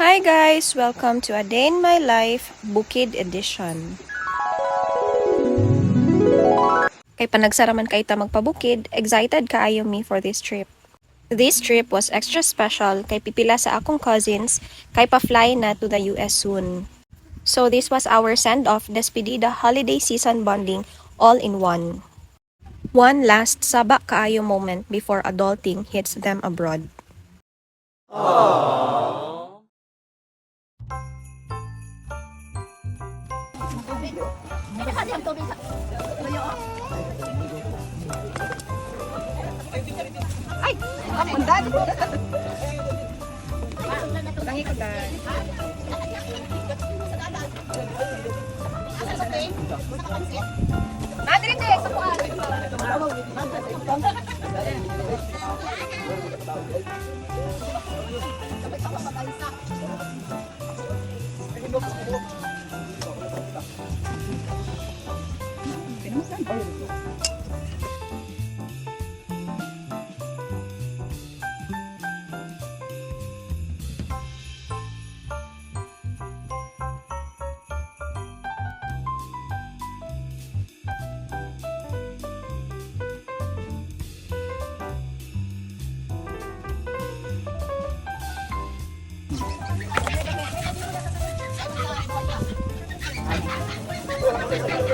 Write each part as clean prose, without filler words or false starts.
Hi guys! Welcome to A Day in My Life Bukid Edition. Kay panagsaraman kay ta magpabukid, excited kaayo me for this trip. This trip was extra special kay pipila sa akong cousins kay pa-fly na to the US soon. So this was our send-off despedida holiday season bonding all in one. One last sabak kaayo moment before adulting hits them abroad. Ay! Pundan! Tangi ko dahil. Nadiri din! Sa kuwan!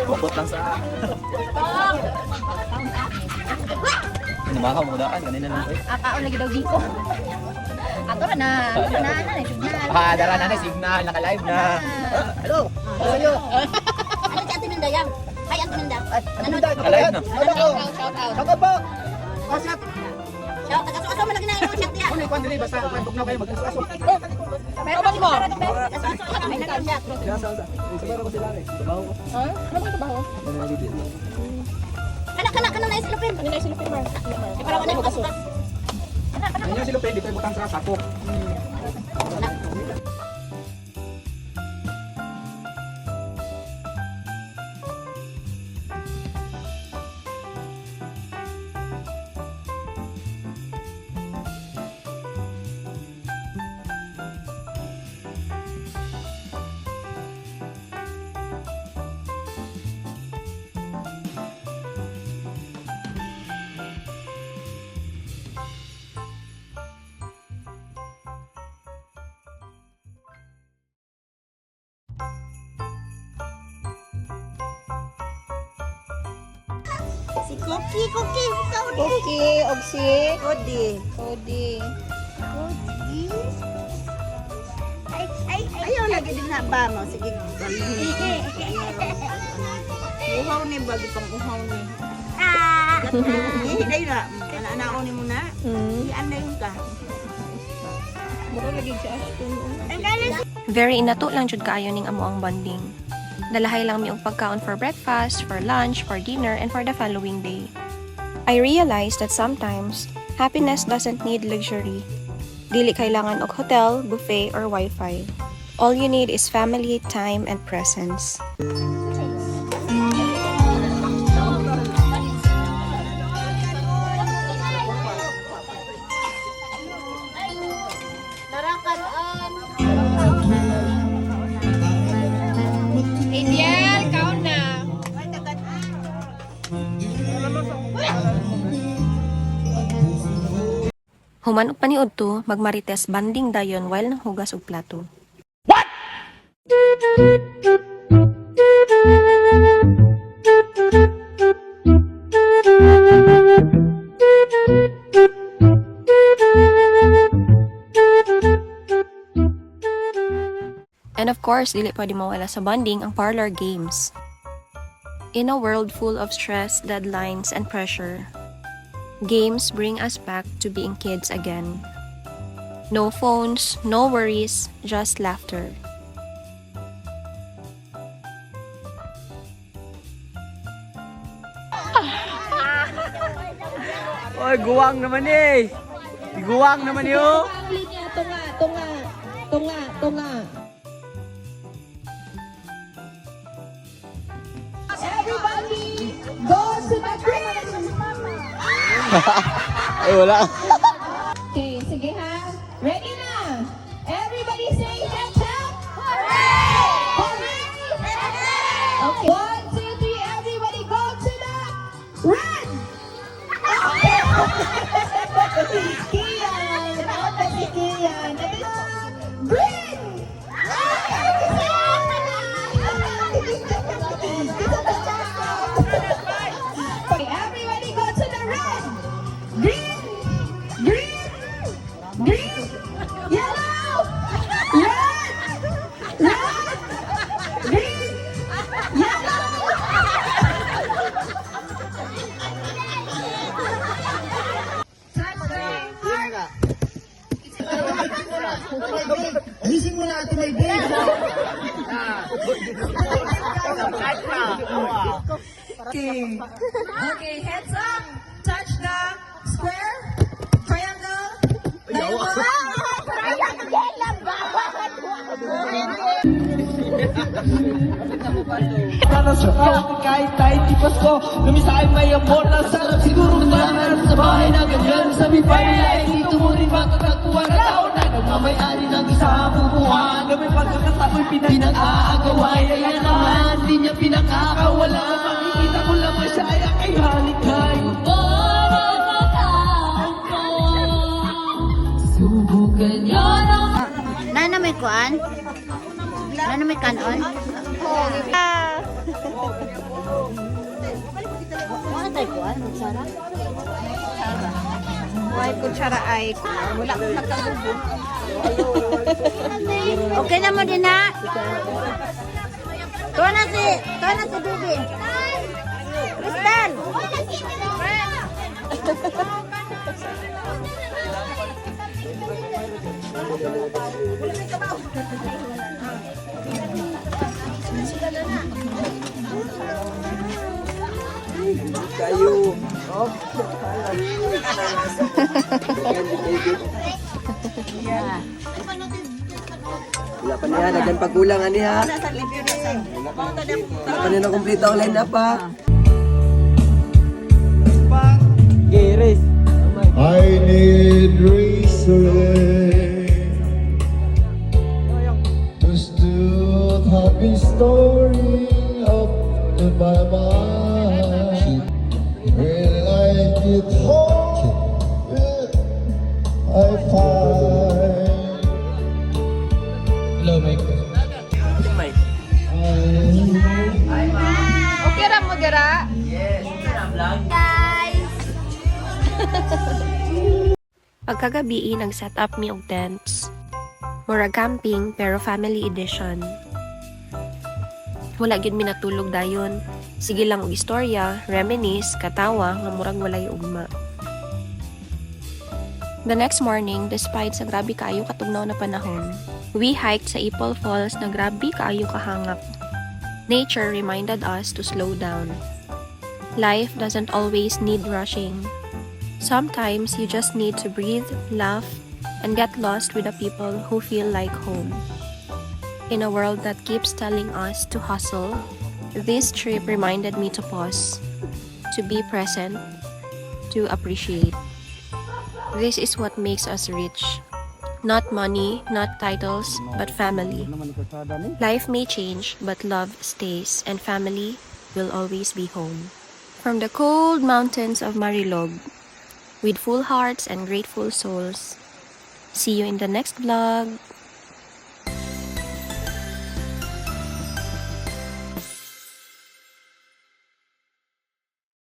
Bukot lang sa... Namahaw mo daan, kanina lang ko eh. Akaon lagi daw dito. Ato na. Dara na signal, naka-live na. Hello! Hello! Ano si Ate Minda yan? Hi Ate Minda. Naka-live na. Shout out. Ako po! Pasat! Shout out. Tagasuaso mo lagi na yung chat niya. Ano yung kwan basta kung na kayo mag-aso. Pero ba mo? Tagasuaso siya. Ay nagam siya. Sabaro ko sila eh. Sabaw ko. Ano ba ito ba? Kana na isilupin. Kana na isilupin ba? Para wala ko kaso. Ayun sila pwede ko butang sa sako. Si Cookie, ikaw di. Okay, Ogsi. Odi. Odi. Ayaw lagi din na ba mo? Sige, dalhin. Uhaw ni bagi pang uhaw ni. Hihiday na. Ana-anaon ni mo na. Iyan na yun ka. Muro lagi si Ashton. Very inato lang jud kaayo ning amo ang bonding. Nalahay lang mi og pagkaon for breakfast, for lunch, for dinner, and for the following day. I realized that sometimes, happiness doesn't need luxury. Dili kailangan og hotel, buffet, or wifi. All you need is family, time, and presence. Ideal, count na. Human og paniud to, magmarites banding dayon while nang hugas og plato. And of course, dili pwede mawala sa bonding ang parlor games. In a world full of stress, deadlines, and pressure, games bring us back to being kids again. No phones, no worries, just laughter. Oy, guwang naman eh! Guwang naman yun! Tunga. Everybody, go to the bridge! Ay, wala. Okay, sige ha. Ready na. Everybody say Everybody go to the red. Green, green, green, yellow, red, green, Gising mo na ito may big. Okay, heads up. Touch the square, triangle, Para sa kahit tayo di Pasko, lumisahin may amor na sarap siguro naman sa bahay na ganyan. Sabi pa nila ay dito mo rin matatagpuan na tao na nagmamayari ng isang bubuhan. Na may pagkakatako'y pinag-aagawan. Kaya naman, di niya pinakakawala. Makikita ko lang siya ay kay halikay. Subukan niyo na. Nana may kuan? Nana may kanon? Mga tayo kuan? Magsara? white kutsara ay wala ko nagkagubo. Okay na mo din na? Tuwa na si Bibi. Kristen! Kayo. Wala pa niya, nagdan pagkulangan niya. Wala pa niya na kumplito ang line up ha. Giris. I need reason to still happy story up in my mind. When I get home, I find Okay ra mo dira. Pagkagabi, nag-set up mi og tents. Mura camping pero family edition. Wala gyud mi natulog dayon. Sige lang og istorya, reminisce, katawa nga murag walay ugma. The next morning, despite sa grabe kaayo katugnaw na panahon, we hiked sa Ipol Falls na grabe kaayo kahangak. Nature reminded us to slow down. Life doesn't always need rushing. Sometimes you just need to breathe, laugh, and get lost with the people who feel like home. In a world that keeps telling us to hustle, this trip reminded me to pause, to be present, to appreciate. This is what makes us rich. Not money, not titles, but family. Life may change, but love stays, and family will always be home. From the cold mountains of Marilog, with full hearts and grateful souls. See you in the next vlog.